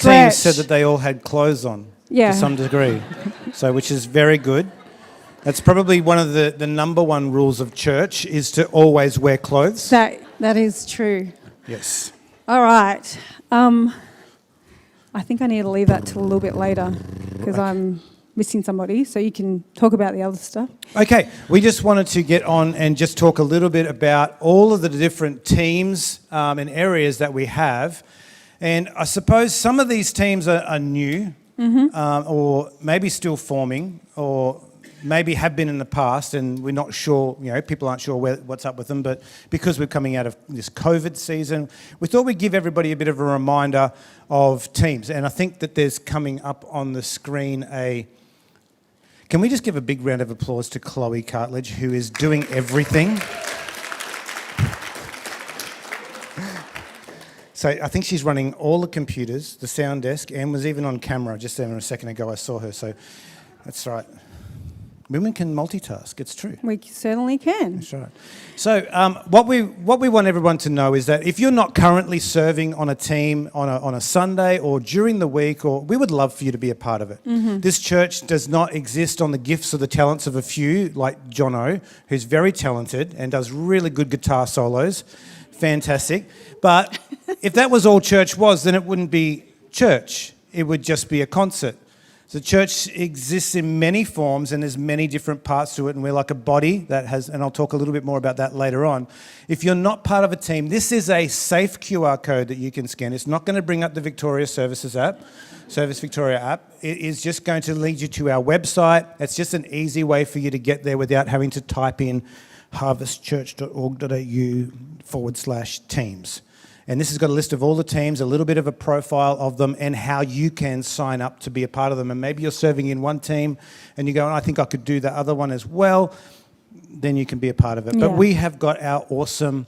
teams said that they all had clothes on Yeah. to some degree, so which is very good. That's probably one of the number one rules of church is to always wear clothes. That is true. Yes. All right. I think I need to leave that till a little bit later because I'm missing somebody, so you can talk about the other stuff. Okay, we just wanted to get on and just talk a little bit about all of the different teams and areas that we have. And I suppose some of these teams are new, or maybe still forming, or maybe have been in the past, and we're not sure, people aren't sure what's up with them, but because we're coming out of this COVID season, we thought we'd give everybody a bit of a reminder of teams. And I think that there's coming up on the screen Can we just give a big round of applause to Chloe Cartledge, who is doing everything? So I think she's running all the computers, the sound desk, and was even on camera just there a second ago. I saw her, so that's right. Women can multitask, it's true. We certainly can. That's right. So what we want everyone to know is that if you're not currently serving on a team on a Sunday or during the week, we would love for you to be a part of it. This church does not exist on the gifts or the talents of a few, like Jono, who's very talented and does really good guitar solos. Fantastic. But if that was all church was, then it wouldn't be church. It would just be a concert. So church exists in many forms and there's many different parts to it, and we're like a body that has, and I'll talk a little bit more about that later on. If you're not part of a team, this is a safe QR code that you can scan. It's not going to bring up the Service Victoria app. It is just going to lead you to our website. It's just an easy way for you to get there without having to type in harvestchurch.org.au/teams. And this has got a list of all the teams, a little bit of a profile of them, and how you can sign up to be a part of them. And maybe you're serving in one team and you go, I think I could do the other one as well. Then you can be a part of it. Yeah. But we have got our awesome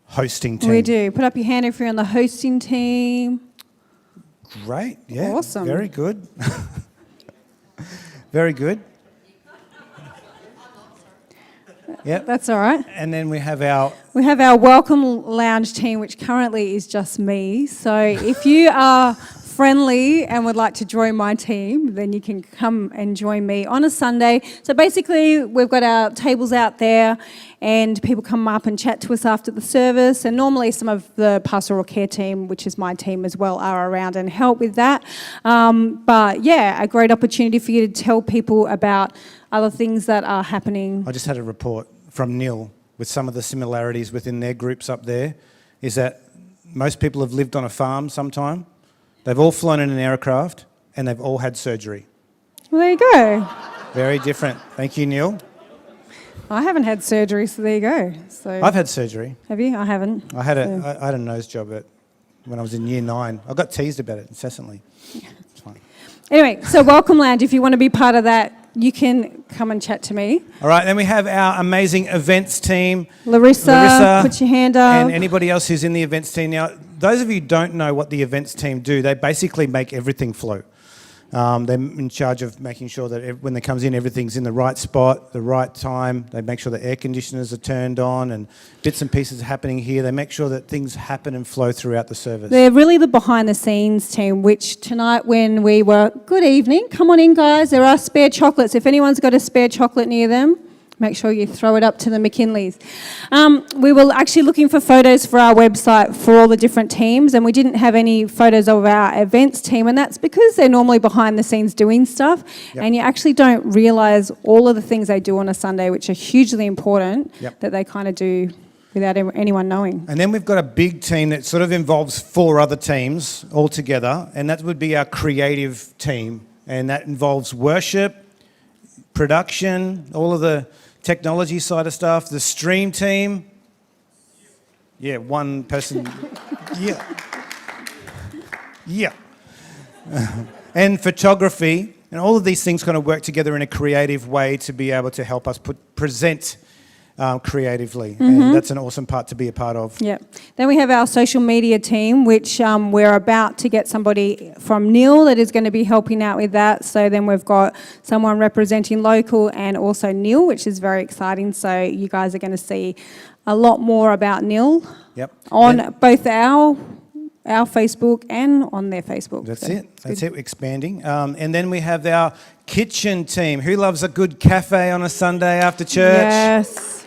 hosting team. We do. Put up your hand if you're on the hosting team. Great. Yeah. Awesome. Very good. Very good. Yep. That's all right. And then we have our welcome lounge team, which currently is just me. So if you are friendly and would like to join my team, then you can come and join me on a Sunday. So basically, we've got our tables out there and people come up and chat to us after the service. And normally some of the pastoral care team, which is my team as well, are around and help with that. But yeah, a great opportunity for you to tell people about other things that are happening. I just had a report from Neil with some of the similarities within their groups up there, is that most people have lived on a farm sometime, they've all flown in an aircraft, and they've all had surgery. Well, there you go. Very different. Thank you, Neil. I haven't had surgery, so there you go. So I've had surgery. Have you? I haven't. I had a nose job when I was in year 9. I got teased about it incessantly. It's fine. Anyway, so Welcome Lounge, if you want to be part of that, you can come and chat to me. All right, then we have our amazing events team. Larissa, put your hand up. And anybody else who's in the events team. Now, those of you who don't know what the events team do, they basically make everything flow. They're in charge of making sure that when they comes in, everything's in the right spot, the right time. They make sure the air conditioners are turned on and bits and pieces are happening here. They make sure that things happen and flow throughout the service. They're really the behind-the-scenes team, which tonight when we were, good evening, come on in guys, there are spare chocolates. If anyone's got a spare chocolate near them, make sure you throw it up to the McKinleys. We were actually looking for photos for our website for all the different teams, and we didn't have any photos of our events team, and that's because they're normally behind the scenes doing stuff, and you actually don't realise all of the things they do on a Sunday, which are hugely important, that they kind of do without anyone knowing. And then we've got a big team that sort of involves 4 other teams all together, and that would be our creative team, and that involves worship, production, all of the technology side of stuff, the stream team. Yeah, one person. Yeah. And photography. And all of these things kind of work together in a creative way to be able to help us present creatively. And that's an awesome part to be a part of. Yeah. Then we have our social media team, which we're about to get somebody from Neil that is going to be helping out with that. So then we've got someone representing local and also Neil, which is very exciting. So you guys are going to see a lot more about Neil on both our our Facebook and on their Facebook. That's it. That's it, expanding. And then we have our kitchen team. Who loves a good cafe on a Sunday after church? Yes.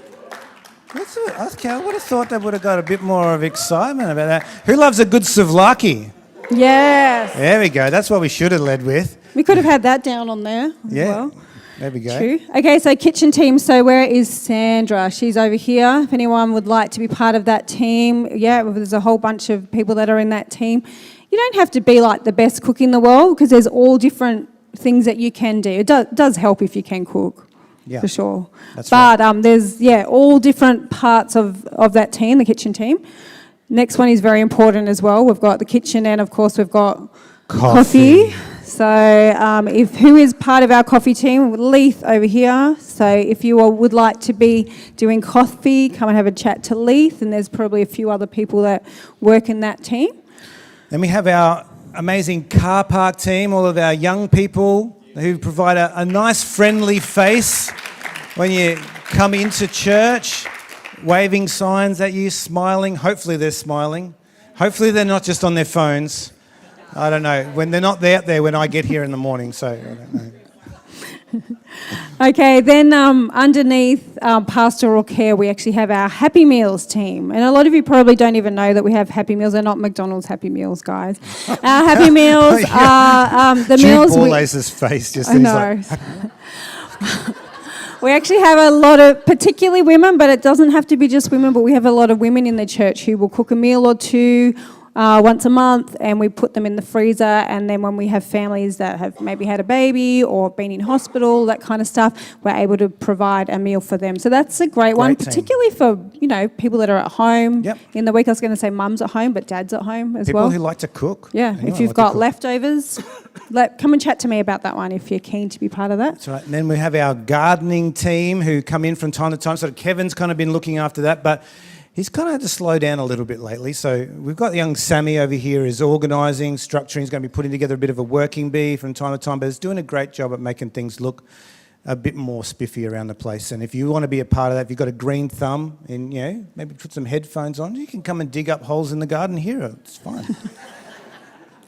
Okay, I would have thought they would have got a bit more of excitement about that. Who loves a good souvlaki? Yes. There we go. That's what we should have led with. We could have had that down on there as well. There we go. True. Okay, so kitchen team. So where is Sandra? She's over here. If anyone would like to be part of that team, there's a whole bunch of people that are in that team. You don't have to be like the best cook in the world because there's all different things that you can do. It does help if you can cook, for sure. That's but right. there's all different parts of that team, the kitchen team. Next one is very important as well. We've got the kitchen and of course we've got coffee. So if who is part of our coffee team, Leith over here. So if you all would like to be doing coffee, come and have a chat to Leith, and there's probably a few other people that work in that team. Then we have our amazing car park team, all of our young people who provide a nice friendly face when you come into church, waving signs at you, smiling. Hopefully they're smiling. Hopefully they're not just on their phones. I don't know. When they're not out there when I get here in the morning, so I don't know. Okay, then underneath pastoral care, we actually have our Happy Meals team. And a lot of you probably don't even know that we have Happy Meals. They're not McDonald's Happy Meals, guys. Our Happy Meals are the meals... Jude Ballaise's face just I know. We actually have a lot of, particularly women, but it doesn't have to be just women, but we have a lot of women in the church who will cook a meal or two once a month, and we put them in the freezer, and then when we have families that have maybe had a baby or been in hospital, that kind of stuff, we're able to provide a meal for them. So that's a great one, team. particularly for, people that are at home. Yep. In the week, I was going to say mums at home, but dads at home as People well. who like to cook. Yeah, Anyone if you've like to got cook. leftovers, come and chat to me about that one if you're keen to be part of that. That's right. And then we have our gardening team who come in from time to time. So Kevin's kind of been looking after that, but he's kind of had to slow down a little bit lately. So we've got young Sammy over here who's organising, structuring. He's going to be putting together a bit of a working bee from time to time, but he's doing a great job at making things look a bit more spiffy around the place. And if you want to be a part of that, if you've got a green thumb and, maybe put some headphones on, you can come and dig up holes in the garden here. It's fine.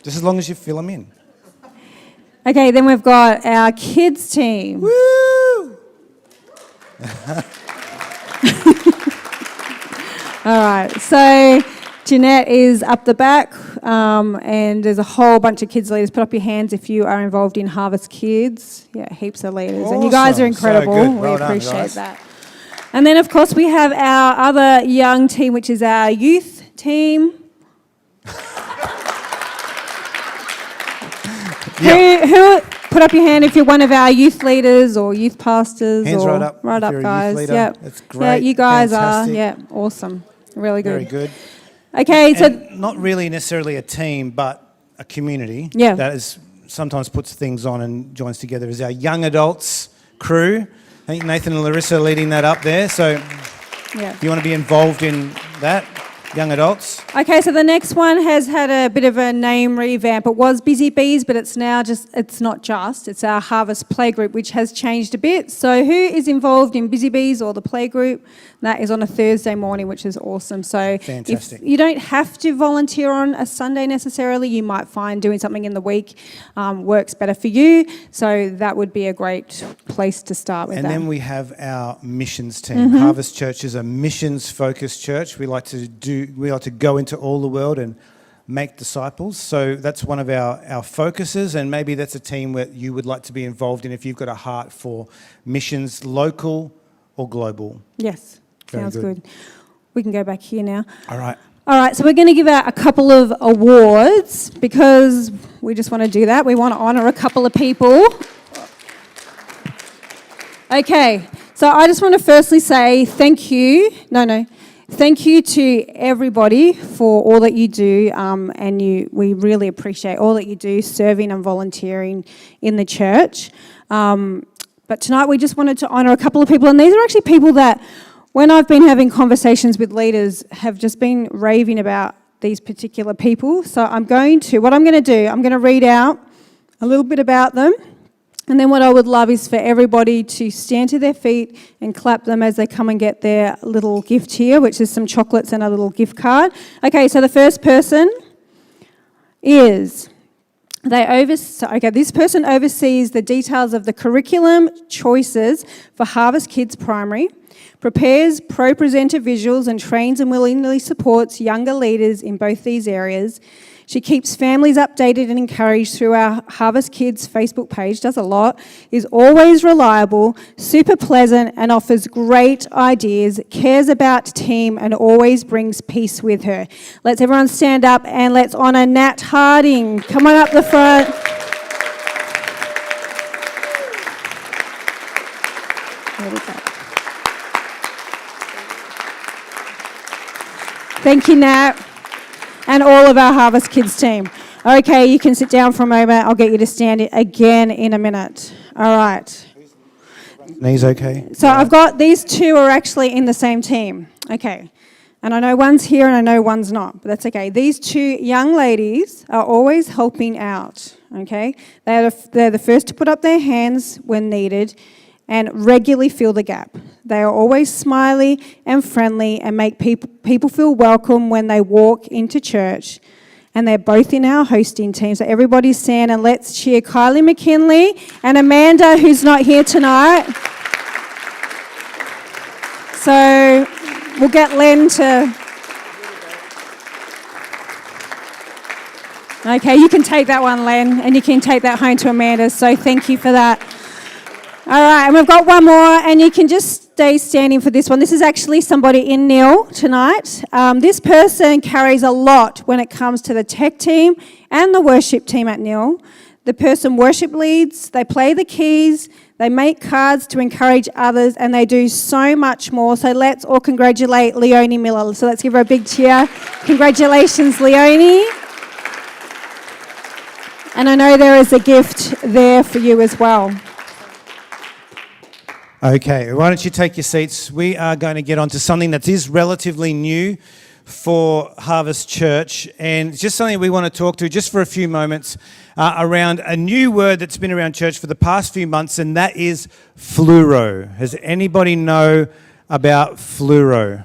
Just as long as you fill them in. Okay, then we've got our kids team. Woo! All right, so Jeanette is up the back, and there's a whole bunch of kids leaders. Put up your hands if you are involved in Harvest Kids. Yeah, heaps of leaders. And you guys are Awesome. So incredible. good. We Well done, appreciate guys. that. And then, of course, we have our other young team, which is our youth team. Who put up your hand if you're one of our youth leaders or youth pastors? Hands or right up. Right if up, you're a guys. youth leader. Yep. That's great. Yeah, you guys Fantastic. are. Awesome. Really good. Very good. Okay, so And not really necessarily a team, but a community that is sometimes puts things on and joins together is our young adults crew. I think Nathan and Larissa are leading that up there. So if you want to be involved in that, young adults. Okay, so the next one has had a bit of a name revamp. It was Busy Bees, but it's now it's our Harvest Playgroup, which has changed a bit. So who is involved in Busy Bees or the Playgroup? That is on a Thursday morning, which is awesome. So Fantastic. if you don't have to volunteer on a Sunday necessarily, you might find doing something in the week works better for you. So that would be a great place to start with. And that. then we have our missions team. Harvest Church is a missions-focused church. We like to go into all the world and make disciples. So that's one of our focuses, and maybe that's a team where you would like to be involved in if you've got a heart for missions, local or global. Yes, Very sounds good. good. We can go back here now. All right. All right, so we're going to give out a couple of awards because we just want to do that. We want to honour a couple of people. Okay, so I just want to firstly say thank you. Thank you to everybody for all that you do, we really appreciate all that you do, serving and volunteering in the church. But tonight we just wanted to honour a couple of people, and these are actually people that, when I've been having conversations with leaders, have just been raving about these particular people. So I'm going to read out a little bit about them. And then what I would love is for everybody to stand to their feet and clap them as they come and get their little gift here, which is some chocolates and a little gift card. Okay, so the first person is this person oversees the details of the curriculum choices for Harvest Kids Primary, prepares pro-presenter visuals and trains and willingly supports younger leaders in both these areas. She keeps families updated and encouraged through our Harvest Kids Facebook page, does a lot, is always reliable, super pleasant and offers great ideas, cares about team and always brings peace with her. Let's everyone stand up and let's honour Nat Harding. Come on up the front. There we go. Thank you, Nat. And all of our Harvest Kids team. Okay, you can sit down for a moment. I'll get you to stand again in a minute. All right. Knees okay? So I've got these two are actually in the same team. Okay. And I know one's here and I know one's not, but that's okay. These two young ladies are always helping out, okay? They're the first to put up their hands when needed and regularly fill the gap. They are always smiley and friendly and make people feel welcome when they walk into church. And they're both in our hosting team. So everybody stand and let's cheer Kylie McKinley and Amanda, who's not here tonight. So we'll get Len to... Okay, you can take that one, Len, and you can take that home to Amanda. So thank you for that. All right, and we've got one more, and you can just stay standing for this one. This is actually somebody in Neil tonight. This person carries a lot when it comes to the tech team and the worship team at Neil. The person worship leads, they play the keys, they make cards to encourage others, and they do so much more. So let's all congratulate Leonie Miller. So let's give her a big cheer. Congratulations, Leonie. And I know there is a gift there for you as well. Okay, why don't you take your seats? We are going to get on to something that is relatively new for Harvest Church, and just something we want to talk to just for a few moments around a new word that's been around church for the past few months, and that is fluoro. Has anybody know about fluoro?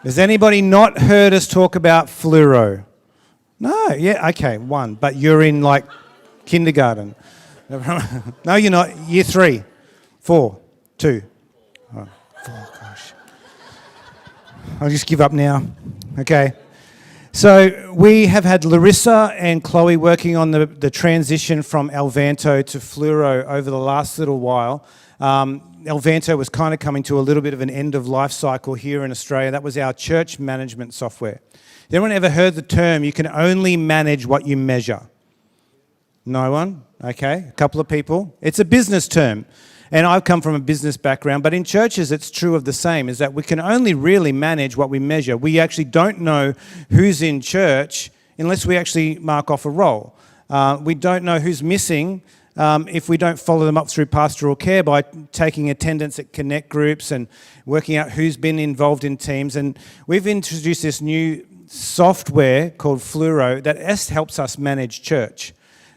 Has anybody not heard us talk about fluoro? No, yeah, okay, one, but you're in like kindergarten. No, you're not, year 3. 4, 2, 4, gosh. I'll just give up now. Okay. So we have had Larissa and Chloe working on the transition from Alvanto to Fluoro over the last little while. Alvanto was kind of coming to a little bit of an end of life cycle here in Australia. That was our church management software. Has anyone ever heard the term, you can only manage what you measure? No one? Okay, a couple of people. It's a business term. And I've come from a business background, but in churches it's true of the same, is that we can only really manage what we measure. We actually don't know who's in church unless we actually mark off a roll. We don't know who's missing if we don't follow them up through pastoral care by taking attendance at connect groups and working out who's been involved in teams. And we've introduced this new software called Fluoro that helps us manage church.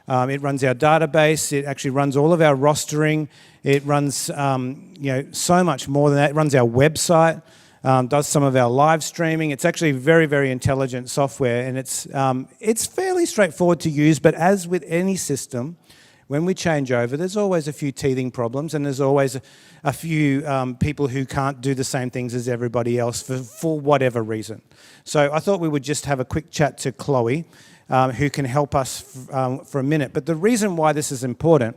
It runs our database. It actually runs all of our rostering. It runs, so much more than that. It runs our website, does some of our live streaming. It's actually very, very intelligent software, and it's fairly straightforward to use. But as with any system, when we change over, there's always a few teething problems, and there's always a few people who can't do the same things as everybody else for whatever reason. So I thought we would just have a quick chat to Chloe, who can help us for a minute. But the reason why this is important,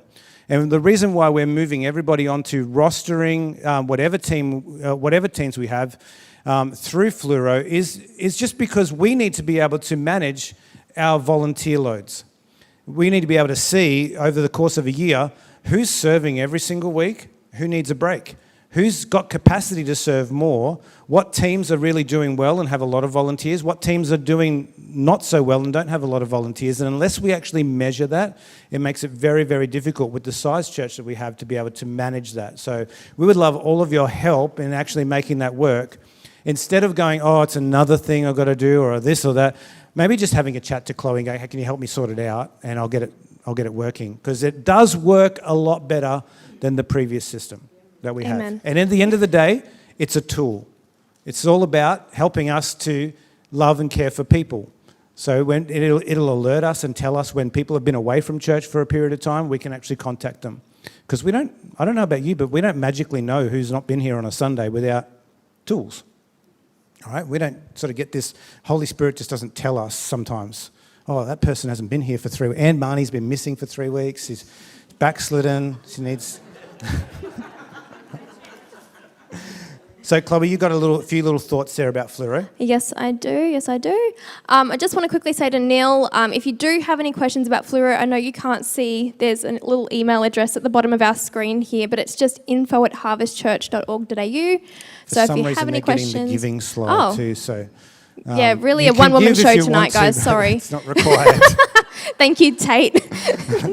and the reason why we're moving everybody onto rostering whatever teams we have through Fluoro is just because we need to be able to manage our volunteer loads. We need to be able to see over the course of a year who's serving every single week, who needs a break, who's got capacity to serve more, what teams are really doing well and have a lot of volunteers, what teams are doing not so well and don't have a lot of volunteers. And unless we actually measure that, it makes it very, very difficult with the size church that we have to be able to manage that. So we would love all of your help in actually making that work. Instead of going, oh, it's another thing I've got to do or this or that, maybe just having a chat to Chloe and going, hey, can you help me sort it out? And I'll get it working. Because it does work a lot better than the previous system that we have. And at the end of the day, it's a tool. It's all about helping us to love and care for people. So when it'll alert us and tell us when people have been away from church for a period of time, we can actually contact them. Because I don't know about you, but we don't magically know who's not been here on a Sunday without tools. All right? We don't sort of get this, Holy Spirit just doesn't tell us sometimes, oh, that person hasn't been here for 3 weeks. Anne Marnie's been missing for 3 weeks. She's backslidden. She needs... So, Chloe, you got a few little thoughts there about fluoro? Yes, I do. I just want to quickly say to Neil, if you do have any questions about fluoro, I know you can't see, there's a little email address at the bottom of our screen here, but it's just info@harvestchurch.org.au. So if you have any questions... getting the giving slide too, so... yeah, really a one-woman show tonight, guys, sorry. It's not required. Thank you, Tate.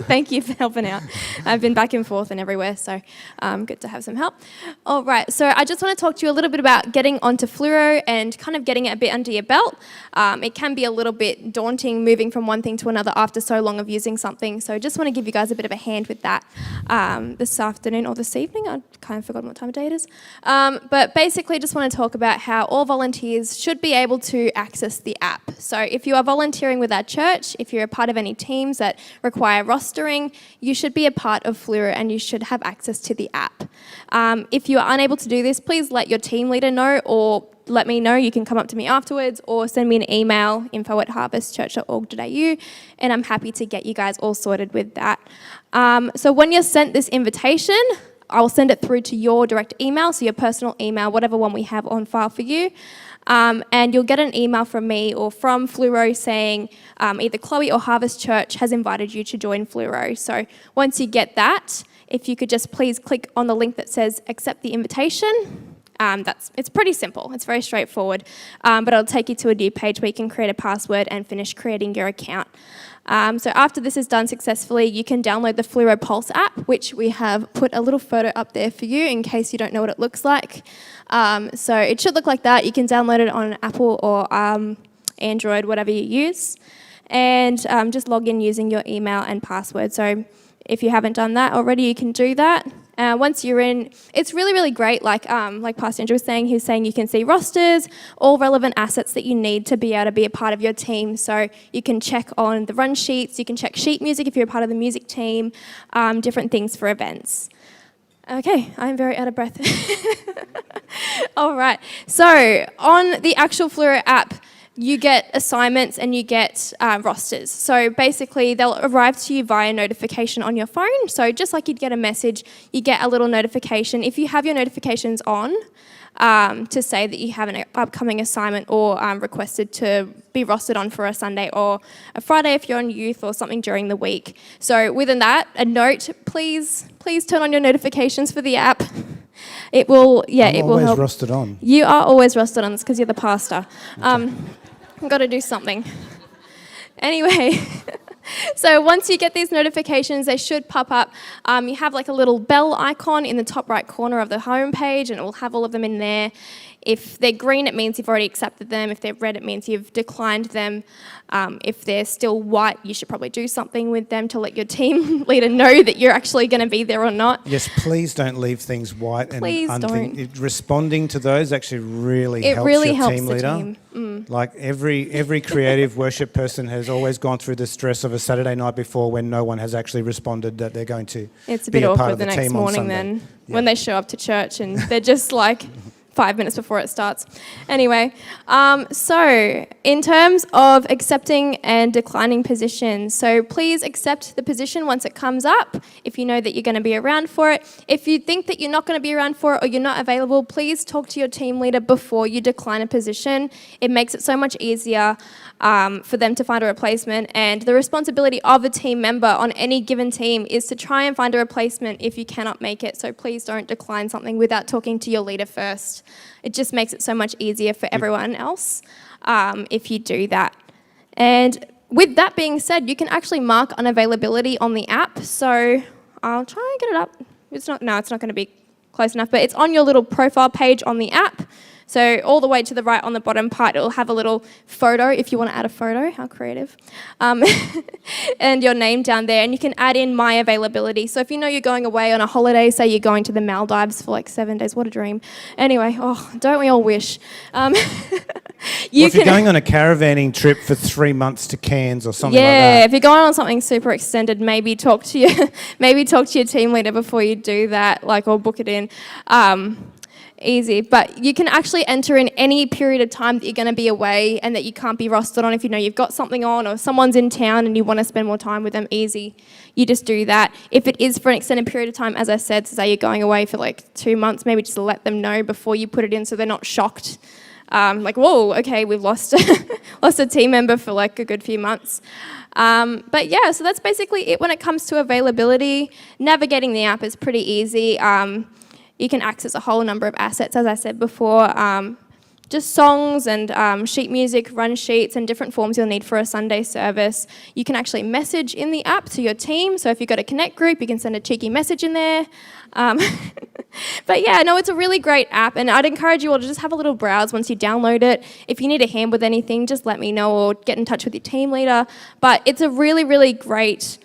Thank you for helping out. I've been back and forth and everywhere, so good to have some help. All right, so I just want to talk to you a little bit about getting onto fluoro and kind of getting it a bit under your belt. It can be a little bit daunting moving from one thing to another after so long of using something, so I just want to give you guys a bit of a hand with that this afternoon or this evening. I kind of forgotten what time of day it is. But basically, just want to talk about how all volunteers should be able to access the app. So if you are volunteering with our church, if you're a part of any teams that require rostering, you should be a part of Fluoro and you should have access to the app. If you are unable to do this, please let your team leader know or let me know. You can come up to me afterwards or send me an email, info@harvestchurch.org.au, and I'm happy to get you guys all sorted with that. So when you're sent this invitation, I'll send it through to your direct email, so your personal email, whatever one we have on file for you. And you'll get an email from me or from Fluoro saying either Chloe or Harvest Church has invited you to join Fluoro. So once you get that, if you could just please click on the link that says accept the invitation. It's pretty simple. It's very straightforward. But it'll take you to a new page where you can create a password and finish creating your account. So after this is done successfully, you can download the Fluoro Pulse app, which we have put a little photo up there for you in case you don't know what it looks like. So it should look like that. You can download it on Apple or Android, whatever you use, and just log in using your email and password. So if you haven't done that already, you can do that. Once you're in, it's really, really great. Like Pastor Andrew was saying, he was saying you can see rosters, all relevant assets that you need to be able to be a part of your team. So you can check on the run sheets, you can check sheet music if you're a part of the music team, different things for events. Okay, I'm very out of breath. All right, so on the actual Fluoro app, you get assignments and you get rosters. So basically, they'll arrive to you via notification on your phone. So just like you'd get a message, you get a little notification. If you have your notifications on, to say that you have an upcoming assignment or requested to be rostered on for a Sunday or a Friday if you're on youth or something during the week. So within that, a note, please turn on your notifications for the app. It will help. Always rostered on. You are always rostered on. It's because you're the pastor. I've got to do something. Anyway, so once you get these notifications, they should pop up. You have like a little bell icon in the top right corner of the home page, and it will have all of them in there. If they're green, it means you've already accepted them. If they're red, it means you've declined them. If they're still white, you should probably do something with them to let your team leader know that you're actually going to be there or not. Yes, please don't leave things white. Please don't. Responding to those actually really helps your team leader. Like every creative worship person has always gone through the stress of a Saturday night before when no one has actually responded that they're going to It's a be bit a part awkward of the the next team on morning Sunday. then when they show up to church and they're just like 5 minutes before it starts. Anyway, so in terms of accepting and declining positions, so please accept the position once it comes up if you know that you're going to be around for it. If you think that you're not going to be around for it or you're not available, please talk to your team leader before you decline a position. It makes it so much easier for them to find a replacement, and the responsibility of a team member on any given team is to try and find a replacement if you cannot make it. So please don't decline something without talking to your leader first. It just makes it so much easier for everyone else if you do that. And with that being said, you can actually mark unavailability on the app. So I'll try and get it up. It's not going to be close enough, but it's on your little profile page on the app. So all the way to the right on the bottom part, it will have a little photo if you want to add a photo. How creative. And your name down there. And you can add in my availability. So if you know you're going away on a holiday, say you're going to the Maldives for like 7 days. What a dream. Anyway, don't we all wish? If you're going on a caravanning trip for 3 months to Cairns or something like that. Yeah, if you're going on something super extended, maybe talk to your team leader before you do that, or book it in. Easy, but you can actually enter in any period of time that you're going to be away and that you can't be rostered on. If you know you've got something on or someone's in town and you want to spend more time with them, easy. You just do that. If it is for an extended period of time, as I said, say you're going away for 2 months, maybe just let them know before you put it in so they're not shocked. Whoa, okay, we've lost lost a team member for a good few months. But yeah, so that's basically it when it comes to availability. Navigating the app is pretty easy. You can access a whole number of assets, as I said before, just songs and sheet music, run sheets, and different forms you'll need for a Sunday service. You can actually message in the app to your team. So if you've got a Connect group, you can send a cheeky message in there. But yeah, no, it's a really great app, and I'd encourage you all to just have a little browse once you download it. If you need a hand with anything, just let me know or get in touch with your team leader. But it's a really, really great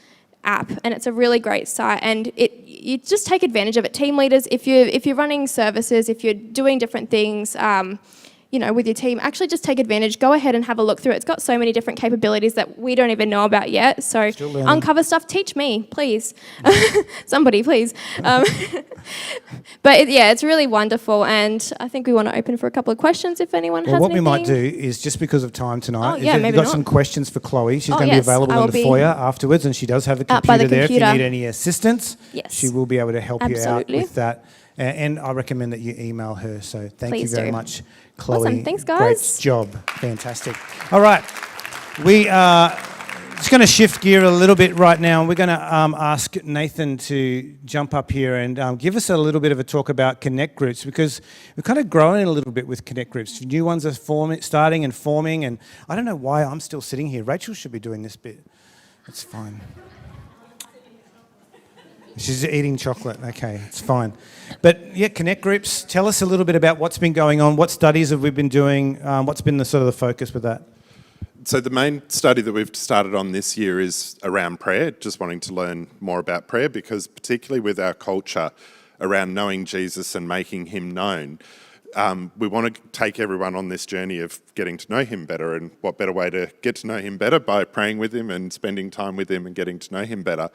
app, and it's a really great site, and you just take advantage of it. Team leaders, if you're running services, if you're doing different things, with your team, actually just take advantage. Go ahead and have a look through it. It's got so many different capabilities that we don't even know about yet. So uncover stuff. Teach me, please. Somebody, please. But it's really wonderful, and I think we want to open for a couple of questions if anyone has anything. What we might do is, just because of time tonight, maybe we've got some questions for Chloe. She's going to be available in the foyer afterwards, and she does have a computer there. If you need any assistance, she will be able to help you out with that. And I recommend that you email her. So thank you very much, Chloe. Awesome. Thanks, guys. Great job. Fantastic. All right. We are just going to shift gear a little bit right now. We're going to ask Nathan to jump up here and give us a little bit of a talk about Connect groups, because we're kind of growing a little bit with Connect groups. New ones are starting and forming, and I don't know why I'm still sitting here. Rachel should be doing this bit. It's fine. She's eating chocolate. Okay, it's fine. But yeah, Connect groups. Tell us a little bit about what's been going on. What studies have we been doing? What's been the focus with that? So the main study that we've started on this year is around prayer, just wanting to learn more about prayer, because particularly with our culture around knowing Jesus and making him known, we want to take everyone on this journey of getting to know him better, and what better way to get to know him better by praying with him and spending time with him and getting to know him better.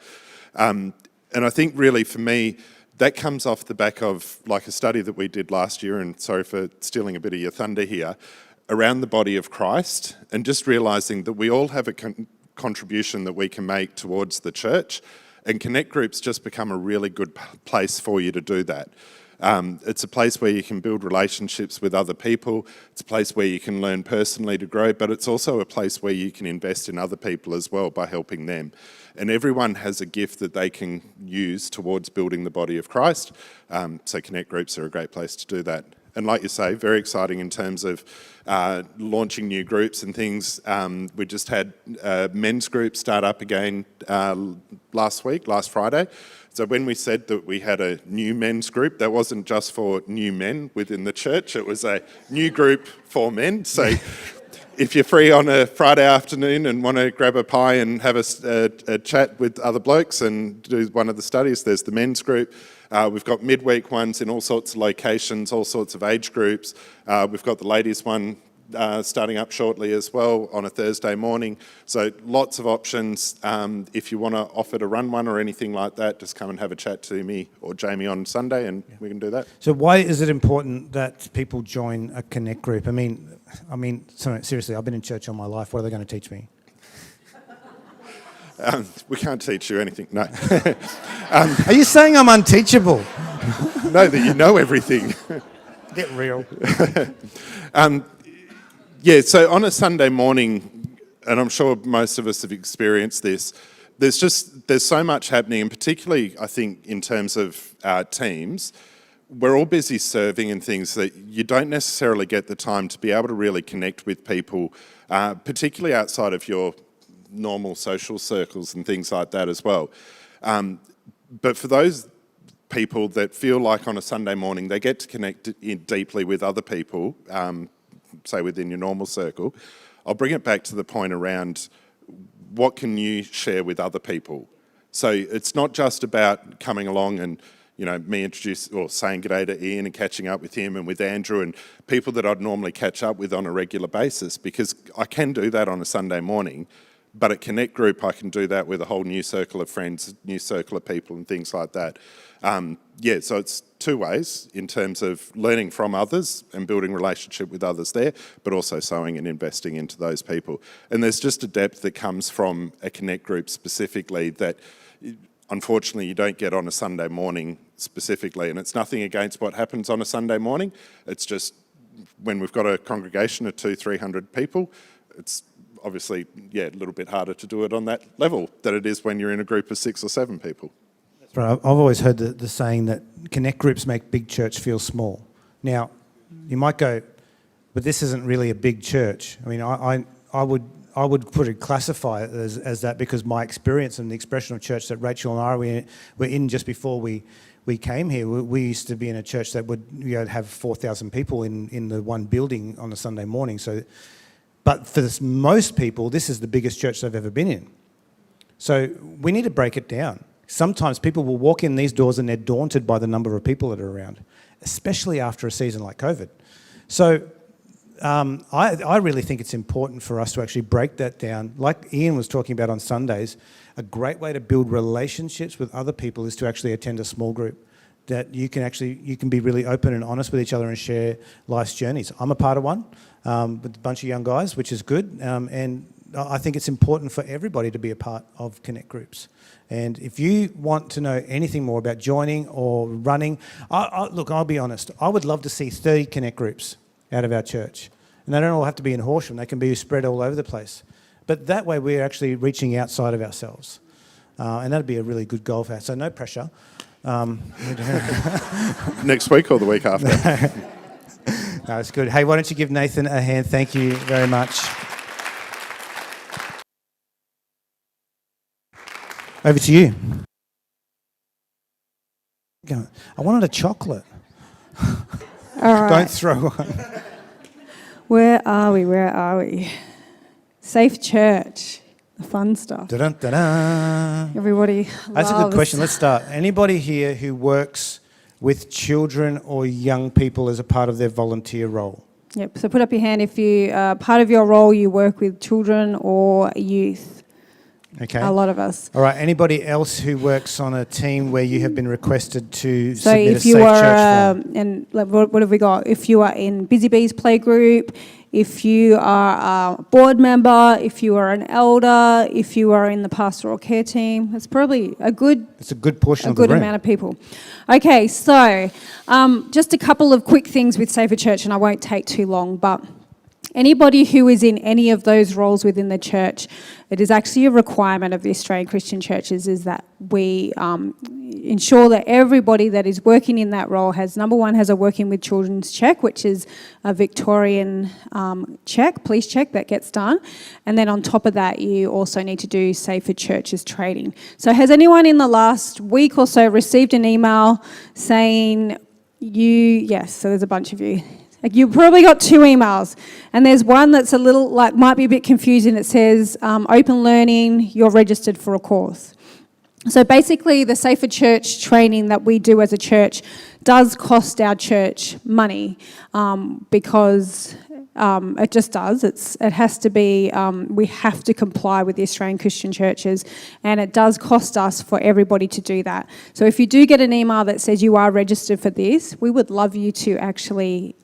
And I think really for me, that comes off the back of a study that we did last year, and sorry for stealing a bit of your thunder here, around the body of Christ, and just realising that we all have a contribution that we can make towards the church, and Connect groups just become a really good place for you to do that. It's a place where you can build relationships with other people. It's a place where you can learn personally to grow, but it's also a place where you can invest in other people as well by helping them. And everyone has a gift that they can use towards building the body of Christ. So Connect groups are a great place to do that. And like you say, very exciting in terms of launching new groups and things. We just had a men's group start up again last Friday. So when we said that we had a new men's group, that wasn't just for new men within the church, it was a new group for men. So if you're free on a Friday afternoon and want to grab a pie and have a chat with other blokes and do one of the studies, there's the men's group. We've got midweek ones in all sorts of locations, all sorts of age groups. We've got the ladies one starting up shortly as well on a Thursday morning. So lots of options. If you want to offer to run one or anything like that, just come and have a chat to me or Jamie on Sunday and we can do that. So why is it important that people join a Connect group? I mean, seriously, I've been in church all my life. What are they going to teach me? We can't teach you anything, no. Are you saying I'm unteachable? No, that you know everything. Get real. Yeah, so on a Sunday morning, and I'm sure most of us have experienced this, there's so much happening, and particularly I think in terms of our teams, we're all busy serving and things that you don't necessarily get the time to be able to really connect with people, particularly outside of your normal social circles and things like that as well. But for those people that feel like on a Sunday morning they get to connect deeply with other people, say within your normal circle, I'll bring it back to the point around what can you share with other people. So it's not just about coming along and me introduce or saying g'day to Ian and catching up with him and with Andrew and people that I'd normally catch up with on a regular basis, because I can do that on a Sunday morning, but at Connect Group I can do that with a whole new circle of friends, new circle of people and things like that. So it's two ways in terms of learning from others and building relationship with others there, but also sowing and investing into those people. And there's just a depth that comes from a Connect Group specifically that unfortunately you don't get on a Sunday morning specifically. And it's nothing against what happens on a Sunday morning. It's just when we've got a congregation of 200-300 people, it's obviously, a little bit harder to do it on that level than it is when you're in a group of 6 or 7 people. That's right. I've always heard the saying that Connect Groups make big church feel small. Now, you might go, but this isn't really a big church. I mean, I would classify it as that, because my experience and the expression of church that Rachel and I were in just before we came here, we used to be in a church that would have 4,000 people in the one building on a Sunday morning. So, but for most people, this is the biggest church they've ever been in. So we need to break it down. Sometimes people will walk in these doors and they're daunted by the number of people that are around, especially after a season like COVID. So I really think it's important for us to actually break that down. Like Ian was talking about on Sundays, a great way to build relationships with other people is to actually attend a small group that you can be really open and honest with each other and share life's journeys. I'm a part of one with a bunch of young guys, which is good. And I think it's important for everybody to be a part of Connect Groups. And if you want to know anything more about joining or running, look, I'll be honest, I would love to see 30 Connect Groups out of our church. And they don't all have to be in Horsham, they can be spread all over the place. But that way we're actually reaching outside of ourselves. And that'd be a really good goal for us. So no pressure. Next week or the week after? No, it's good. Hey, why don't you give Nathan a hand? Thank you very much. Over to you. I wanted a chocolate. All right. Don't throw one. Where are we? Safe church. The fun stuff. Da-dun-da-dun. Everybody That's loves. a good question. Let's start. Anybody here who works with children or young people as a part of their volunteer role? Yep. So put up your hand if you part of your role you work with children or youth. Okay. A lot of us. All right. Anybody else who works on a team where you have been requested to So submit a if safe you are, church form? and like, what have we got? If you are in Busy Bees playgroup, if you are a board member, if you are an elder, if you are in the pastoral care team, it's probably It's a good portion a of the good room. amount of people. Okay, so just a couple of quick things with Safer Church, and I won't take too long, but anybody who is in any of those roles within the church, it is actually a requirement of the Australian Christian churches is that we ensure that everybody that is working in that role has, number one, has a working with children's check, which is a Victorian police check that gets done. And then on top of that, you also need to do Safer Churches training. So has anyone in the last week or so received an email saying yes, so there's a bunch of you. Like you probably got 2 emails, and there's one that's a little, might be a bit confusing. It says, open learning, you're registered for a course. So basically the Safer Church training that we do as a church does cost our church money because it just does. It has to be, we have to comply with the Australian Christian churches, and it does cost us for everybody to do that. So if you do get an email that says you are registered for this, we would love you to actually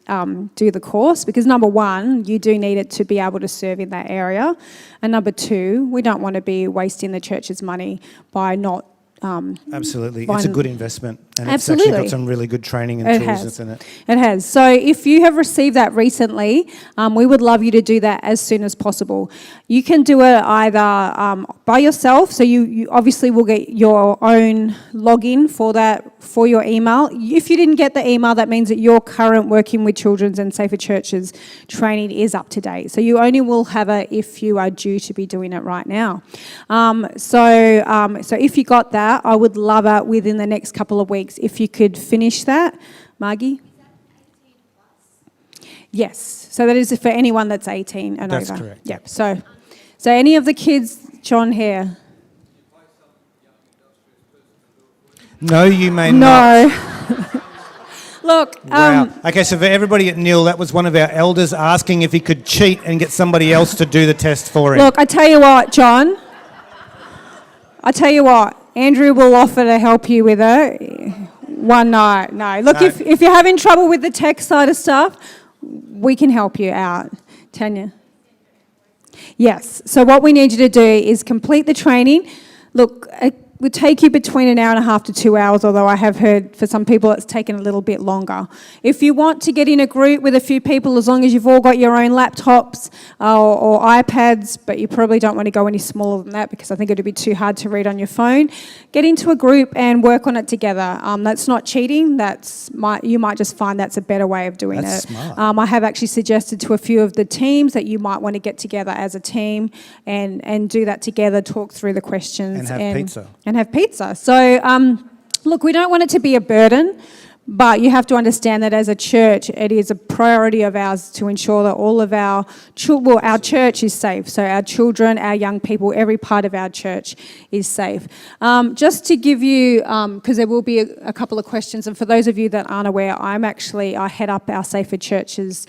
do the course, because number one, you do need it to be able to serve in that area, and number two, we don't want to be wasting the church's money by not Absolutely. It's a good investment. And Absolutely. It's actually got some really good training and tools in it. It has. So if you have received that recently, we would love you to do that as soon as possible. You can do it either by yourself, so you obviously will get your own login for that, for your email. If you didn't get the email, that means that your current Working with Children's and Safer Churches training is up to date. So you only will have it if you are due to be doing it right now. So if you got that, I would love it within the next couple of weeks weeks. If you could finish that. Margie? Yes. So that is for anyone that's 18 and That's over. correct. Yep. So any of the kids, John here? No, you may not. No. Look, Wow. Okay, so for everybody at Neil, that was one of our elders asking if he could cheat and get somebody else to do the test for him. look, I tell you what, John. I tell you what, Andrew will offer to help you with it one night. No. Look, No. if you're having trouble with the tech side of stuff, we can help you out. Tanya? Yes. So what we need you to do is complete the training. Look, it would take you between an hour and a half to 2 hours, although I have heard for some people it's taken a little bit longer. If you want to get in a group with a few people, as long as you've all got your own laptops or iPads, but you probably don't want to go any smaller than that because I think it would be too hard to read on your phone, get into a group and work on it together. That's not cheating. You might just find that's a better way of doing That's it. smart. I have actually suggested to a few of the teams that you might want to get together as a team and do that together, talk through the questions. And have pizza. And have pizza. So, look, we don't want it to be a burden, but you have to understand that as a church, it is a priority of ours to ensure that all of our church is safe. So our children, our young people, every part of our church is safe. Just to give you, because there will be a couple of questions, and for those of you that aren't aware, I head up our Safer Churches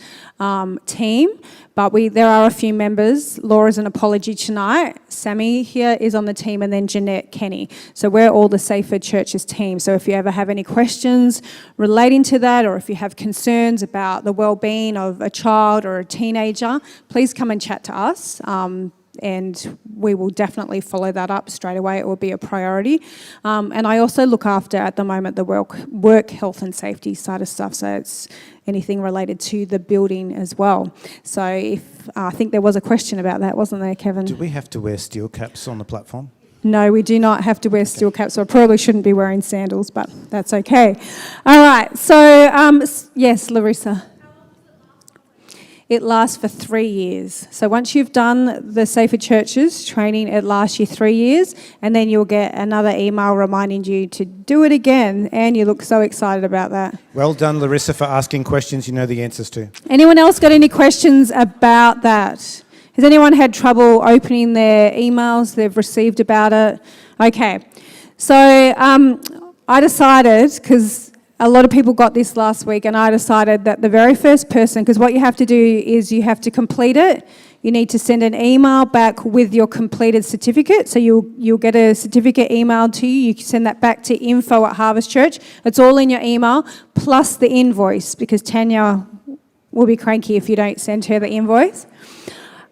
team. But there are a few members. Laura's an apology tonight. Sammy here is on the team, and then Jeanette, Kenny. So we're all the Safer Churches team. So if you ever have any questions relating to that, or if you have concerns about the well-being of a child or a teenager, please come and chat to us. And we will definitely follow that up straight away. It will be a priority. And I also look after, at the moment, the work health and safety side of stuff. So it's anything related to the building as well. So I think there was a question about that, wasn't there, Kevin? Do we have to wear steel caps on the platform? No, we do not have to wear steel caps. So I probably shouldn't be wearing sandals, but that's okay. All right. So, yes, Larissa. It lasts for 3 years. So once you've done the Safer Churches training, it lasts you 3 years, and then you'll get another email reminding you to do it again, and you look so excited about that. Well done, Larissa, for asking questions you know the answers to. Anyone else got any questions about that? Has anyone had trouble opening their emails they've received about it? Okay. So I decided, because a lot of people got this last week, and I decided that the very first person, because what you have to do is you have to complete it. You need to send an email back with your completed certificate. So you'll get a certificate emailed to you. You can send that back to info@Harvest Church. It's all in your email, plus the invoice, because Tanya will be cranky if you don't send her the invoice.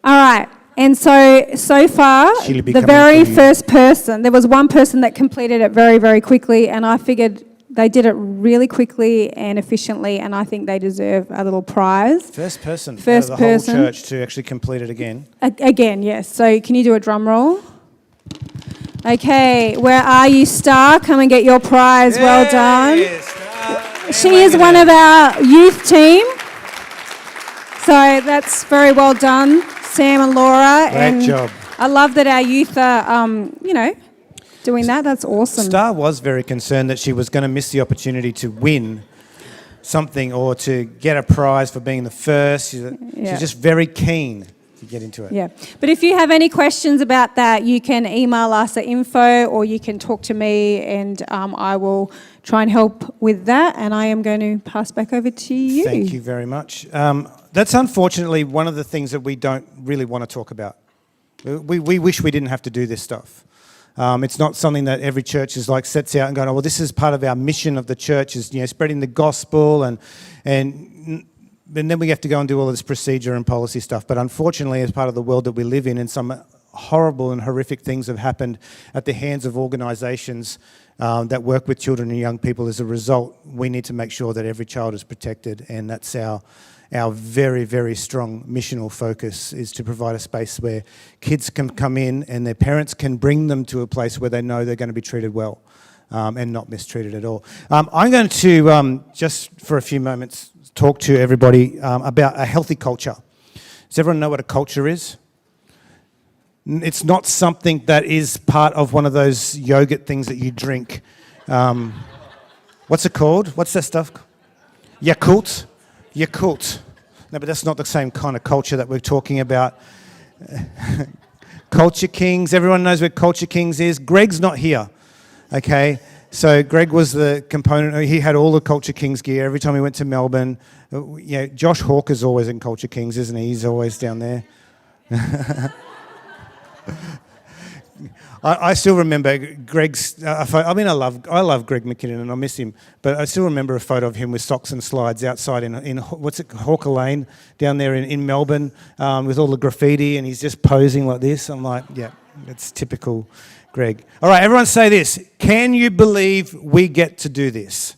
All right. And so far, She'll be the coming very for you. first person, there was one person that completed it very, very quickly, and I figured they did it really quickly and efficiently, and I think they deserve a little prize. First person First out of the person. whole church to actually complete it again. Again, yes. So can you do a drum roll? Okay, where are you, Star? Come and get your prize. Well done. She is one of our youth team. So that's very well done, Sam and Laura. Great job. I love that our youth are, doing that. That's awesome. Star was very concerned that she was going to miss the opportunity to win something or to get a prize for being the first. She's just very keen to get into it. Yeah. But if you have any questions about that, you can email us at info, or you can talk to me, and I will try and help with that. And I am going to pass back over to you. Thank you very much. That's unfortunately one of the things that we don't really want to talk about. We wish we didn't have to do this stuff. It's not something that every church is like sets out and going, oh, well, this is part of our mission of the church is, spreading the gospel and then we have to go and do all of this procedure and policy stuff. But unfortunately, as part of the world that we live in, and some horrible and horrific things have happened at the hands of organisations that work with children and young people. As a result, we need to make sure that every child is protected, and that's our very, very strong missional focus, is to provide a space where kids can come in and their parents can bring them to a place where they know they're going to be treated well and not mistreated at all. I'm going to, just for a few moments, talk to everybody about a healthy culture. Does everyone know what a culture is? It's not something that is part of one of those yogurt things that you drink. What's it called? What's that stuff? Yakult. Yakult. No, but that's not the same kind of culture that we're talking about. Culture Kings. Everyone knows where Culture Kings is. Greg's not here. Okay. So Greg was the component. He had all the Culture Kings gear every time he went to Melbourne. Josh Hawker's always in Culture Kings, isn't he? He's always down there. I still remember Greg's. I love Greg McKinnon and I miss him, but I still remember a photo of him with socks and slides outside in what's it, Hawker Lane down there in Melbourne with all the graffiti, and he's just posing like this. I'm like, yeah, it's typical Greg. All right, everyone say this. Can you believe we get to do this?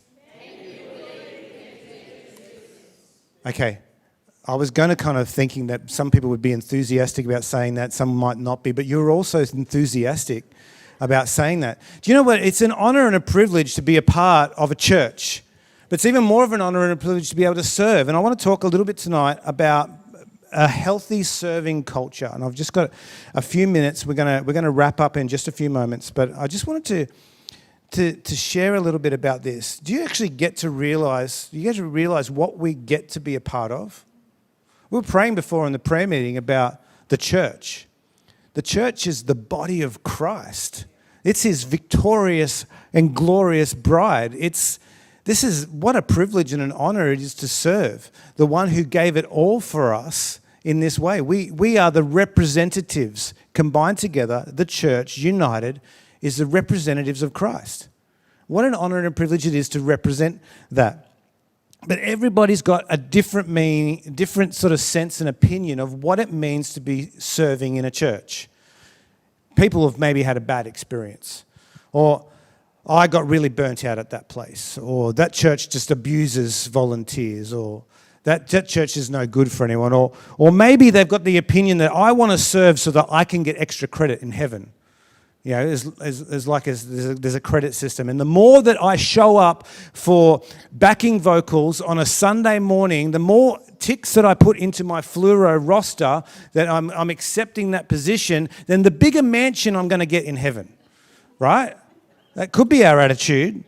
Okay. I was going to kind of thinking that some people would be enthusiastic about saying that, some might not be, but you're also enthusiastic about saying that. Do you know what? It's an honour and a privilege to be a part of a church, but it's even more of an honour and a privilege to be able to serve. And I want to talk a little bit tonight about a healthy serving culture. And I've just got a few minutes. We're going to wrap up in just a few moments, but I just wanted to share a little bit about this. Do you actually get to realise what we get to be a part of? We were praying before in the prayer meeting about the church. The church is the body of Christ. It's his victorious and glorious bride. This is what a privilege and an honor it is to serve the one who gave it all for us in this way. We are the representatives combined together. The church united is the representatives of Christ. What an honor and a privilege it is to represent that. But everybody's got a different meaning, different sort of sense and opinion of what it means to be serving in a church. People have maybe had a bad experience, or I got really burnt out at that place, or that church just abuses volunteers, or that church is no good for anyone, or maybe they've got the opinion that I want to serve so that I can get extra credit in heaven. You know, there's a credit system. And the more that I show up for backing vocals on a Sunday morning, the more ticks that I put into my fluoro roster that I'm accepting that position, then the bigger mansion I'm going to get in heaven, right? That could be our attitude.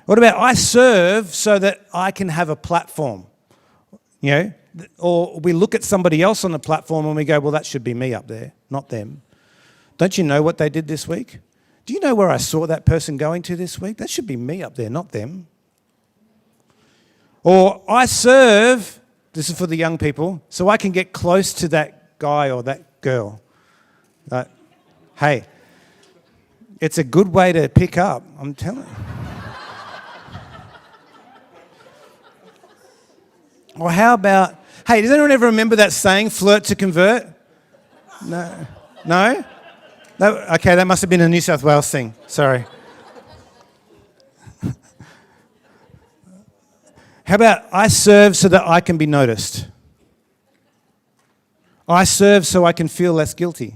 What about I serve so that I can have a platform, you know? Or we look at somebody else on the platform and we go, well, that should be me up there, not them. Don't you know what they did this week? Do you know where I saw that person going to this week? That should be me up there, not them. Or I serve, this is for the young people, so I can get close to that guy or that girl. Hey, it's a good way to pick up, I'm telling you. Or how about, hey, does anyone ever remember that saying, flirt to convert? No? No? Okay, that must have been a New South Wales thing. Sorry. How about I serve so that I can be noticed? I serve so I can feel less guilty.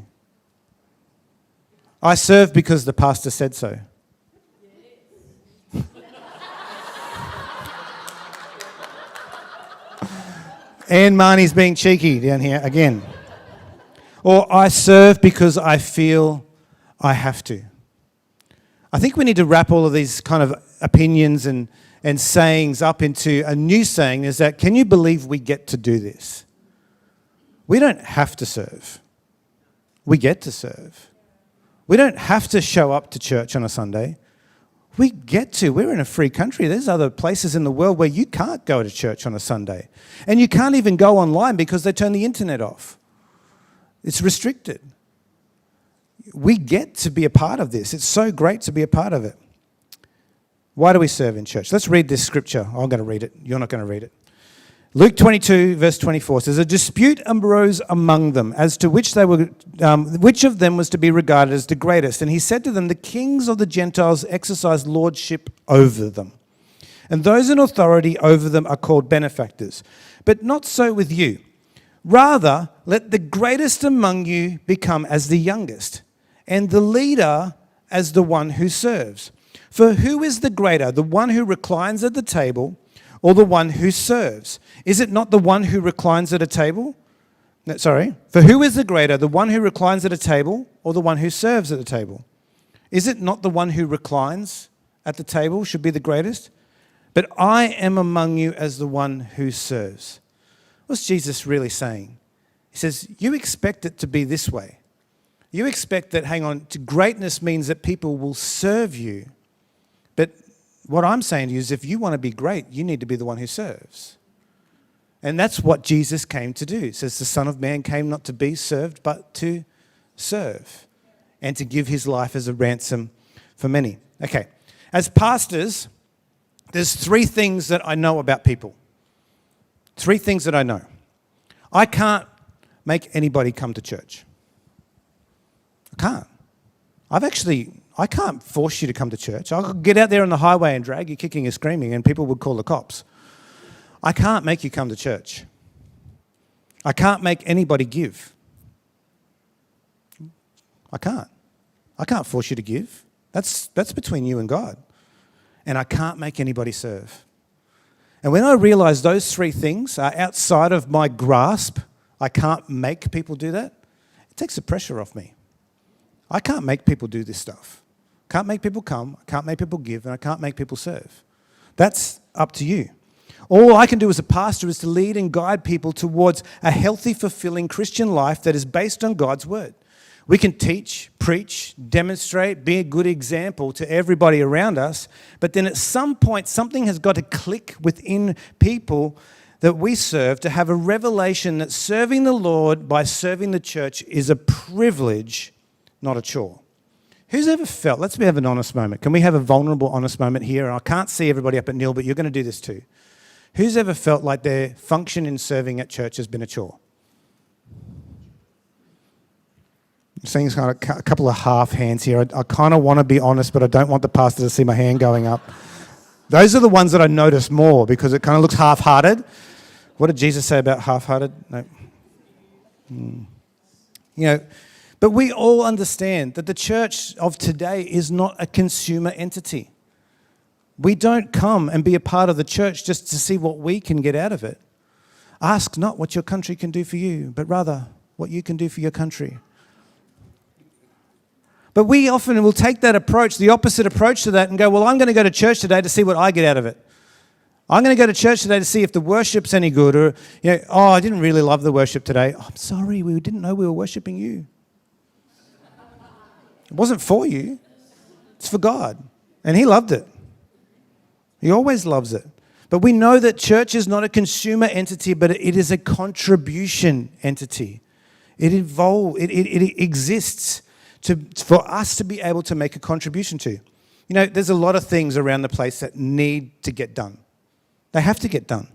I serve because the pastor said so. And Marnie's being cheeky down here again. Or I serve because I feel I have to. I think we need to wrap all of these kind of opinions and sayings up into a new saying, is that, can you believe we get to do this? We don't have to serve. We get to serve. We don't have to show up to church on a Sunday. We get to. We're in a free country. There's other places in the world where you can't go to church on a Sunday. And you can't even go online because they turn the internet off. It's restricted. We get to be a part of this. It's so great to be a part of it. Why do we serve in church? Let's read this scripture. I'm going to read it. You're not going to read it. Luke 22, verse 24 says, a dispute arose among them as to which of them was to be regarded as the greatest. And he said to them, the kings of the Gentiles exercise lordship over them, and those in authority over them are called benefactors. But not so with you. Rather, let the greatest among you become as the youngest, and the leader as the one who serves. For who is the greater, the one who reclines at the table or the one who serves? Is it not the one who reclines at a table? No, sorry. For who is the greater, the one who reclines at a table or the one who serves at the table? Is it not the one who reclines at the table should be the greatest? but I am among you as the one who serves. What's Jesus really saying? He says, you expect it to be this way. You expect that, hang on, greatness means that people will serve you. But what I'm saying to you is if you want to be great, you need to be the one who serves. And that's what Jesus came to do. It says the Son of Man came not to be served, but to serve and to give his life as a ransom for many. Okay, as pastors, there's 3 things that I know about people. 3 things that I know. I can't make anybody come to church. I can't. I can't force you to come to church. I'll get out there on the highway and drag you kicking and screaming and people would call the cops. I can't make you come to church. I can't make anybody give. I can't force you to give. That's between you and God. And I can't make anybody serve. And when I realize those 3 things are outside of my grasp, I can't make people do that, it takes the pressure off me. I can't make people do this stuff. I can't make people come, I can't make people give, and I can't make people serve. That's up to you. All I can do as a pastor is to lead and guide people towards a healthy, fulfilling Christian life that is based on God's word. We can teach, preach, demonstrate, be a good example to everybody around us, but then at some point something has got to click within people that we serve to have a revelation that serving the Lord by serving the church is a privilege, not a chore. Who's ever felt, let's have an honest moment. Can we have a vulnerable, honest moment here? I can't see everybody up at Neil, but you're going to do this too. Who's ever felt like their function in serving at church has been a chore? I'm seeing kind of a couple of half hands here. I kind of want to be honest, but I don't want the pastor to see my hand going up. Those are the ones that I notice more because it kind of looks half-hearted. What did Jesus say about half-hearted? No. But we all understand that the church of today is not a consumer entity. We don't come and be a part of the church just to see what we can get out of it. Ask not what your country can do for you, but rather what you can do for your country. But we often will take that approach, the opposite approach to that, and go, well, I'm going to go to church today to see what I get out of it. I'm going to go to church today to see if the worship's any good, or, I didn't really love the worship today. Oh, I'm sorry, we didn't know we were worshiping you. It wasn't for you. It's for God. And he loved it. He always loves it. But we know that church is not a consumer entity, but it is a contribution entity. It exists for us to be able to make a contribution to. There's a lot of things around the place that need to get done. They have to get done.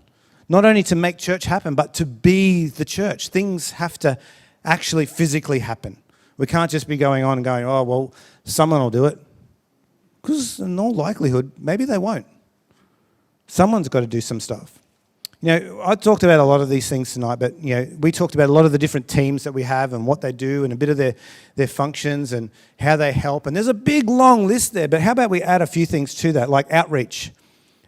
Not only to make church happen, but to be the church. Things have to actually physically happen. We can't just be going on and going, oh, well, someone will do it. Because in all likelihood, maybe they won't. Someone's got to do some stuff. I talked about a lot of these things tonight, but we talked about a lot of the different teams that we have and what they do and a bit of their functions and how they help. And there's a big, long list there, but how about we add a few things to that, like outreach,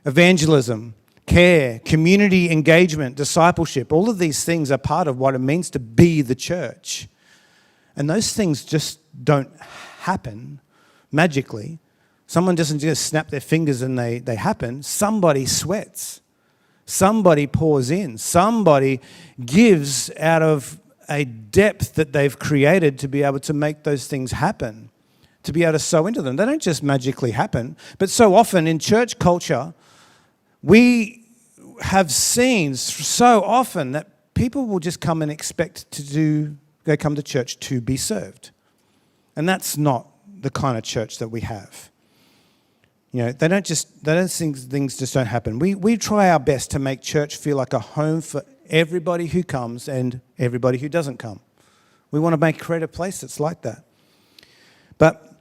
evangelism, care, community engagement, discipleship. All of these things are part of what it means to be the church. And those things just don't happen magically. Someone doesn't just snap their fingers and they happen. Somebody sweats. Somebody pours in. Somebody gives out of a depth that they've created to be able to make those things happen, to be able to sow into them. They don't just magically happen. But so often in church culture, we have seen so often that people will just come and expect they come to church to be served. And that's not the kind of church that we have. Things just don't happen. We try our best to make church feel like a home for everybody who comes and everybody who doesn't come. We want to create a place that's like that. But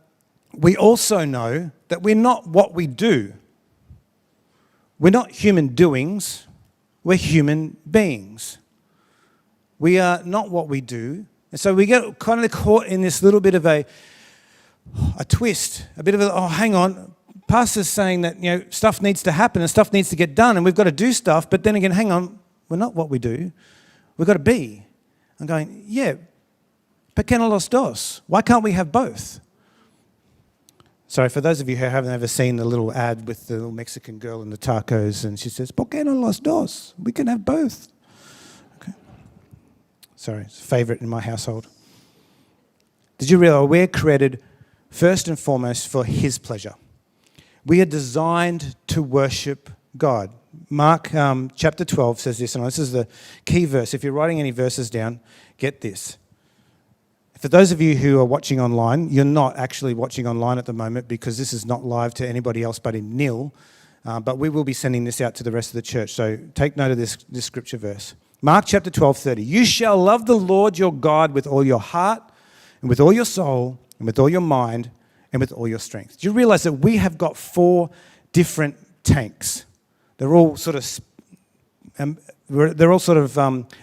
we also know that we're not what we do. We're not human doings. We're human beings. We are not what we do. And so we get kind of caught in this little bit of a twist, a bit of hang on. Pastor's saying that, stuff needs to happen and stuff needs to get done and we've got to do stuff. But then again, hang on, we're not what we do. We've got to be. I'm going, yeah, ¿por qué no los dos? Why can't we have both? Sorry, for those of you who haven't ever seen the little ad with the little Mexican girl and the tacos, and she says, "¿Por qué no los dos? We can have both." Okay. Sorry, it's a favourite in my household. Did you realise we're created first and foremost for His pleasure? We are designed to worship God. Mark chapter 12 says this, and this is the key verse. If you're writing any verses down, get this. For those of you who are watching online, you're not actually watching online at the moment because this is not live to anybody else but in nil. But we will be sending this out to the rest of the church. So take note of this scripture verse. Mark chapter 12:30. You shall love the Lord your God with all your heart and with all your soul and with all your mind and with all your strength. Do you realize that we have got 4 different tanks? They're all sort of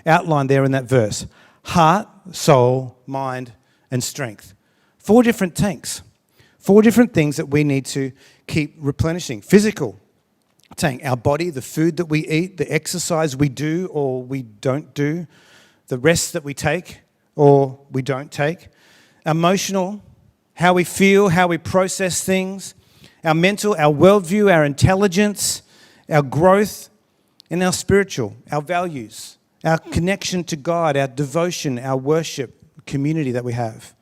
outlined there in that verse. Heart, soul, mind, and strength. 4 different tanks. 4 different things that we need to keep replenishing. Physical tank, our body, the food that we eat, the exercise we do or we don't do, the rest that we take or we don't take. Emotional, how we feel, how we process things. Our mental, our worldview, our intelligence, our growth, and our spiritual, our values. Our connection to God, our devotion, our worship, community that we have.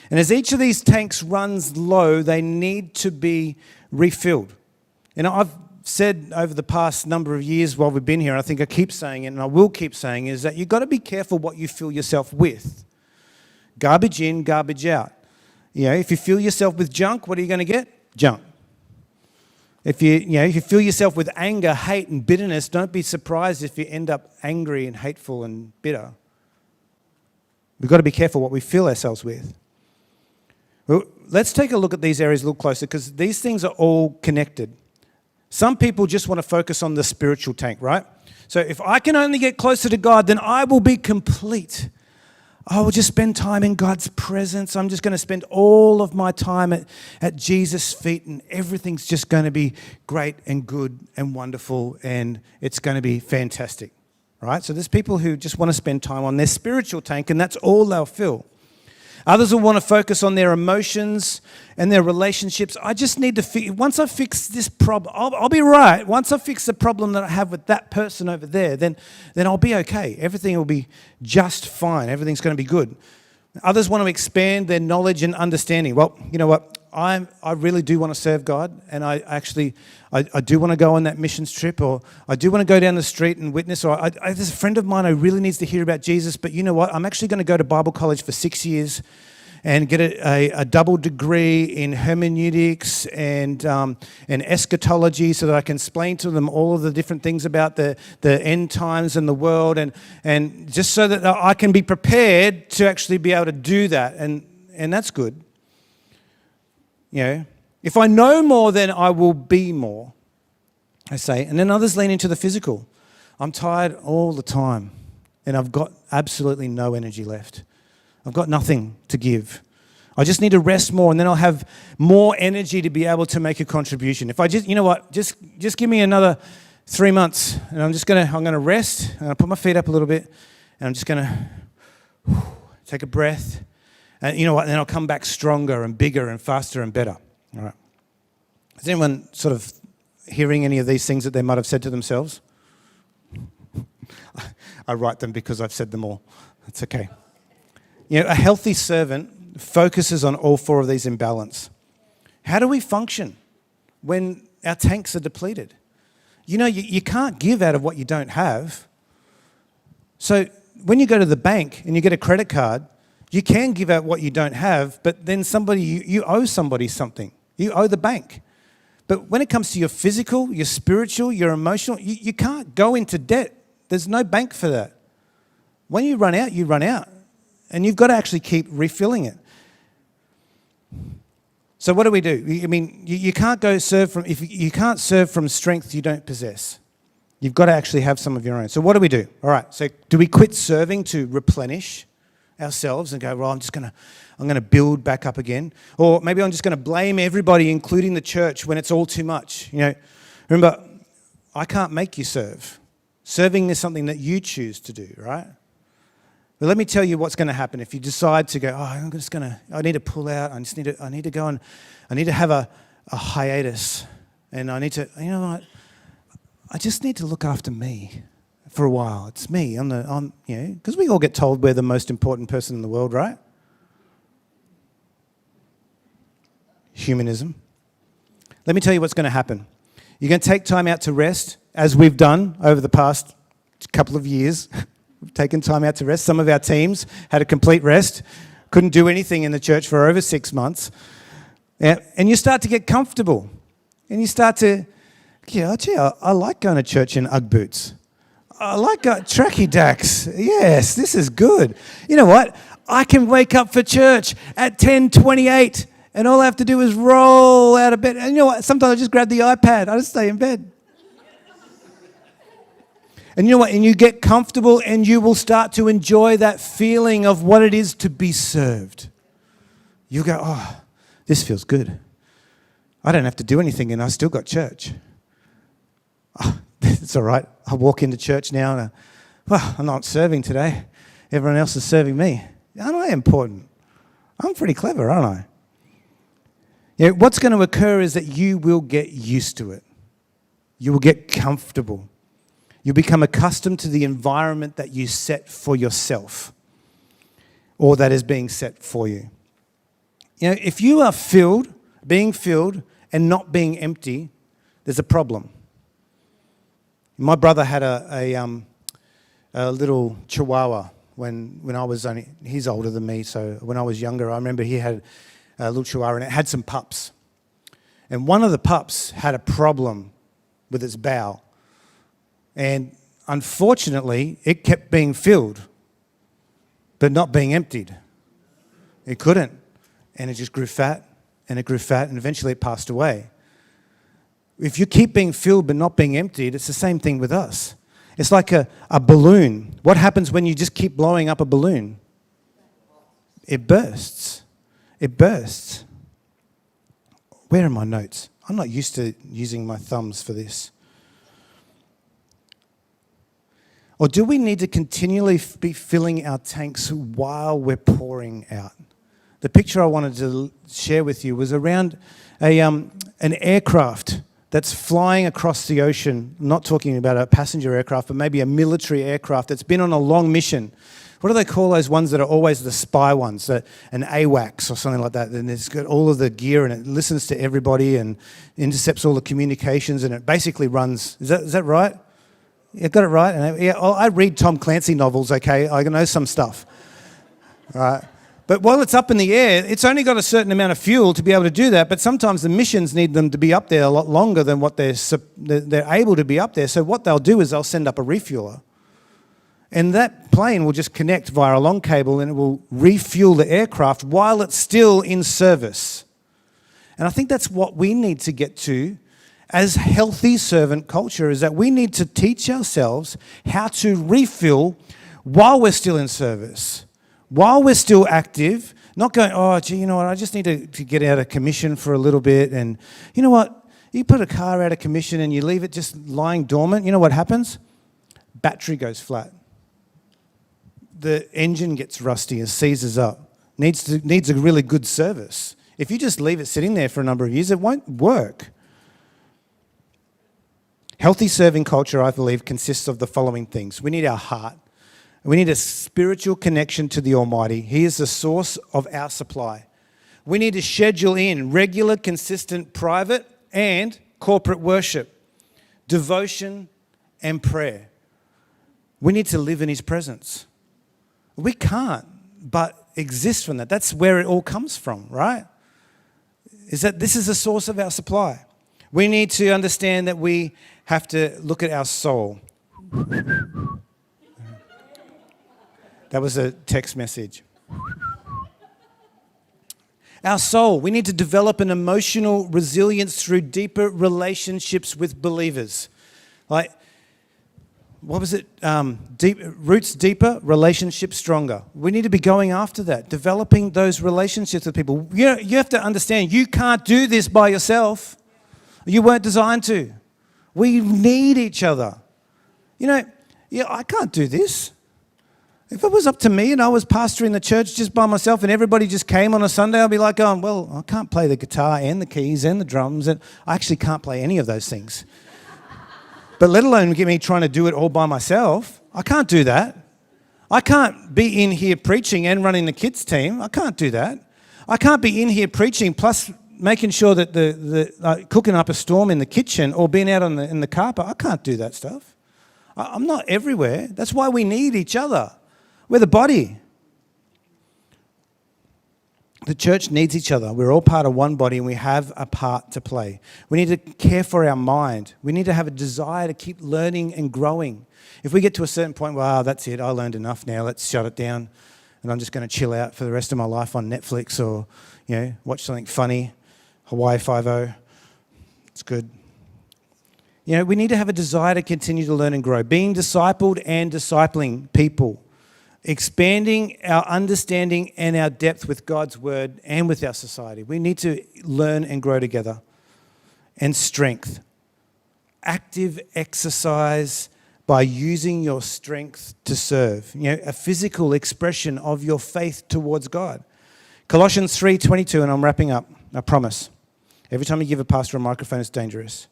And as each of these tanks runs low, they need to be refilled. And I've said over the past number of years while we've been here, and I think I keep saying it, and I will keep saying, is that you've got to be careful what you fill yourself with. Garbage in, garbage out. You know, if you fill yourself with junk, what are you going to get? Junk. If you fill yourself with anger, hate, and bitterness, don't be surprised if you end up angry and hateful and bitter. We've got to be careful what we fill ourselves with. Well, let's take a look at these areas a little closer because these things are all connected. Some people just want to focus on the spiritual tank, right? So if I can only get closer to God, then I will be complete. I will just spend time in God's presence. I'm just going to spend all of my time at Jesus' feet and everything's just going to be great and good and wonderful and it's going to be fantastic, right? So there's people who just want to spend time on their spiritual tank and that's all they'll fill. Others will want to focus on their emotions and their relationships. I just need to once I fix this problem, I'll be right. Once I fix the problem that I have with that person over there, then I'll be okay. Everything will be just fine. Everything's going to be good. Others want to expand their knowledge and understanding. Well, you know what? I really do want to serve God, and I do want to go on that missions trip, or I do want to go down the street and witness, or there's a friend of mine who really needs to hear about Jesus, but you know what? I'm actually going to go to Bible college for 6 years and get a double degree in hermeneutics and eschatology so that I can explain to them all of the different things about the end times and the world, and just so that I can be prepared to actually be able to do that, and that's good. You know, if I know more, then I will be more, I say. And then others lean into the physical. I'm tired all the time, and I've got absolutely no energy left. I've got nothing to give. I just need to rest more, and then I'll have more energy to be able to make a contribution. If I just, you know what, just give me another 3 months, and I'm gonna rest, and I'll put my feet up a little bit, and I'm just gonna take a breath. And you know what? Then I'll come back stronger and bigger and faster and better. All right. Is anyone sort of hearing any of these things that they might have said to themselves? I write them because I've said them all. That's okay. You know, a healthy servant focuses on all 4 of these in balance. How do we function when our tanks are depleted? You know, you can't give out of what you don't have. So when you go to the bank and you get a credit card, you can give out what you don't have, but then you owe somebody something. You owe the bank. But when it comes to your physical, your spiritual, your emotional, you can't go into debt. There's no bank for that. When you run out, you run out. And you've got to actually keep refilling it. So what do we do? I mean, you can't if you can't serve from strength you don't possess. You've got to actually have some of your own. So what do? All right, so do we quit serving to replenish ourselves and go, well, I'm going to build back up again? Or maybe I'm just going to blame everybody, including the church, when it's all too much. You know, remember, I can't make you serve. Serving is something that you choose to do, right? But let me tell you what's going to happen if you decide to go, I need to pull out, I need to go and I need to have a hiatus. And I need to, you know what, I just need to look after me for a while. It's me, because we all get told we're the most important person in the world, right? Humanism. Let me tell you what's going to happen. You're going to take time out to rest, as we've done over the past couple of years. We've taken time out to rest. Some of our teams had a complete rest, couldn't do anything in the church for over 6 months. And you start to get comfortable. And you start to, I like going to church in Ugg boots. I like tracky dacks. Yes, this is good. You know what? I can wake up for church at 10:28 and all I have to do is roll out of bed. And you know what? Sometimes I just grab the iPad. I just stay in bed. And you know what? And you get comfortable and you will start to enjoy that feeling of what it is to be served. You go, oh, this feels good. I don't have to do anything and I still got church. Oh, it's all right. I walk into church now and, I'm not serving today. Everyone else is serving me. Aren't I important? I'm pretty clever, aren't I? What's going to occur is that you will get used to it. You will get comfortable. You'll become accustomed to the environment that you set for yourself or that is being set for you. If you are being filled and not being empty, there's a problem. My brother had a little chihuahua when I was he's older than me, so when I was younger, I remember he had a little chihuahua and it had some pups. And one of the pups had a problem with its bowel. And unfortunately, it kept being filled, but not being emptied. It couldn't. And it just grew fat, and it grew fat, and eventually it passed away. If you keep being filled but not being emptied, it's the same thing with us. It's like a balloon. What happens when you just keep blowing up a balloon? It bursts. It bursts. Where are my notes? I'm not used to using my thumbs for this. Or do we need to continually be filling our tanks while we're pouring out? The picture I wanted to share with you was around an aircraft that's flying across the ocean. I'm not talking about a passenger aircraft, but maybe a military aircraft that's been on a long mission. What do they call those ones that are always the spy ones? An AWACS or something like that. And it's got all of the gear and it listens to everybody and intercepts all the communications and it basically runs. Is that right? Yeah, got it right. And I read Tom Clancy novels, okay? I know some stuff. All right. But while it's up in the air, it's only got a certain amount of fuel to be able to do that. But sometimes the missions need them to be up there a lot longer than what they're able to be up there. So what they'll do is they'll send up a refueler. And that plane will just connect via a long cable and it will refuel the aircraft while it's still in service. And I think that's what we need to get to as healthy servant culture, is that we need to teach ourselves how to refill while we're still in service, while we're still active, not going, oh, gee, you know what, I just need to get out of commission for a little bit. And you know what, you put a car out of commission and you leave it just lying dormant, you know what happens? Battery goes flat. The engine gets rusty and seizes up. Needs a really good service. If you just leave it sitting there for a number of years, it won't work. Healthy serving culture, I believe, consists of the following things. We need our heart. We need a spiritual connection to the Almighty. He is the source of our supply. We need to schedule in regular, consistent, private and corporate worship, devotion and prayer. We need to live in His presence. We can't but exist from that. That's where it all comes from, right? Is that this is the source of our supply. We need to understand that we have to look at our soul. That was a text message. Our soul, we need to develop an emotional resilience through deeper relationships with believers. Like, what was it? Roots deeper, relationships stronger. We need to be going after that, developing those relationships with people. You have to understand, you can't do this by yourself. You weren't designed to. We need each other. I can't do this. If it was up to me and I was pastoring the church just by myself and everybody just came on a Sunday, I'd be like, oh, well, I can't play the guitar and the keys and the drums, and I actually can't play any of those things. But let alone get me trying to do it all by myself. I can't do that. I can't be in here preaching and running the kids team. I can't do that. I can't be in here preaching plus making sure that the cooking up a storm in the kitchen or being out in the car park. I can't do that stuff. I'm not everywhere. That's why we need each other. We're the body. The church needs each other. We're all part of one body and we have a part to play. We need to care for our mind. We need to have a desire to keep learning and growing. If we get to a certain point, wow, that's it, I learned enough now, let's shut it down and I'm just going to chill out for the rest of my life on Netflix or, watch something funny, Hawaii Five-0. It's good. We need to have a desire to continue to learn and grow. Being discipled and discipling people. Expanding our understanding and our depth with God's word and with our society. We need to learn and grow together. And strength. Active exercise by using your strength to serve. A physical expression of your faith towards God. Colossians 3:22, and I'm wrapping up, I promise. Every time you give a pastor a microphone, it's dangerous.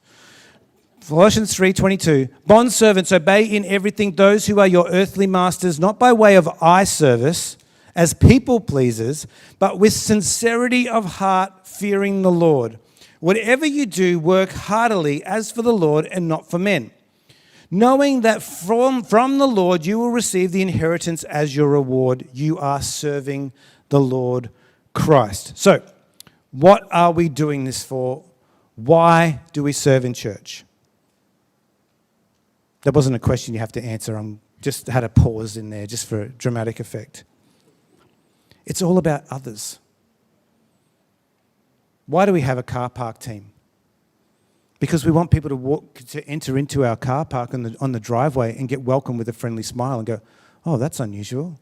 Colossians 3:22, bondservants, obey in everything those who are your earthly masters, not by way of eye service, as people pleasers, but with sincerity of heart, fearing the Lord. Whatever you do, work heartily as for the Lord and not for men, knowing that from the Lord you will receive the inheritance as your reward. You are serving the Lord Christ. So, what are we doing this for? Why do we serve in church? That wasn't a question you have to answer. I just had a pause in there just for dramatic effect. It's all about others. Why do we have a car park team? Because we want people to enter into our car park on the driveway and get welcomed with a friendly smile and go, oh, that's unusual.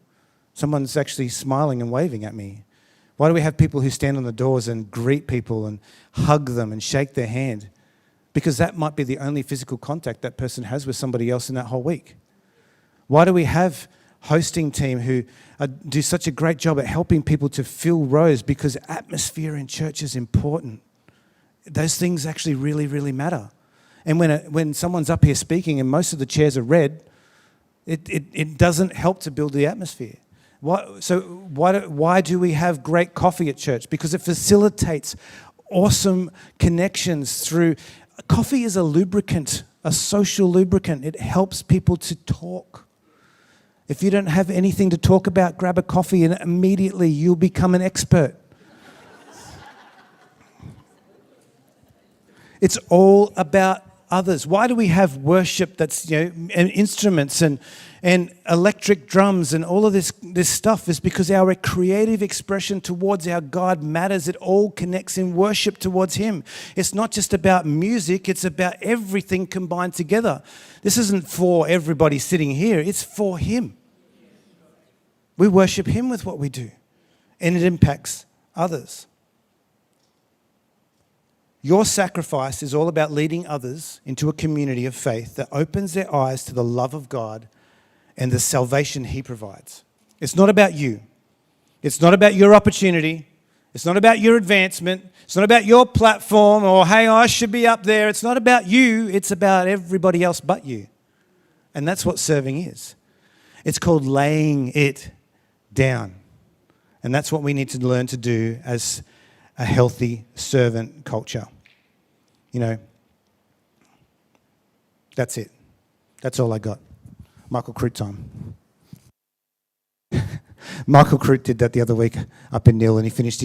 Someone's actually smiling and waving at me. Why do we have people who stand on the doors and greet people and hug them and shake their hand? Because that might be the only physical contact that person has with somebody else in that whole week. Why do we have hosting team who do such a great job at helping people to fill rows? Because atmosphere in church is important. Those things actually really, really matter. And when someone's up here speaking and most of the chairs are red, it doesn't help to build the atmosphere. Why do we have great coffee at church? Because it facilitates awesome connections through. Coffee is a lubricant, a social lubricant. It helps people to talk. If you don't have anything to talk about, grab a coffee and immediately you'll become an expert. It's all about others. Why do we have worship that's, and instruments and electric drums and all of this stuff? Is because our creative expression towards our God matters. It all connects in worship towards Him. It's not just about music, it's about everything combined together. This isn't for everybody sitting here, it's for Him. We worship Him with what we do, and it impacts others. Your sacrifice is all about leading others into a community of faith that opens their eyes to the love of God and the salvation He provides. It's not about you. It's not about your opportunity. It's not about your advancement. It's not about your platform or, hey, I should be up there. It's not about you. It's about everybody else but you. And that's what serving is. It's called laying it down. And that's what we need to learn to do as a healthy servant culture. That's it. That's all I got. Michael Crute time. Michael Crute did that the other week up in Neil and he finished his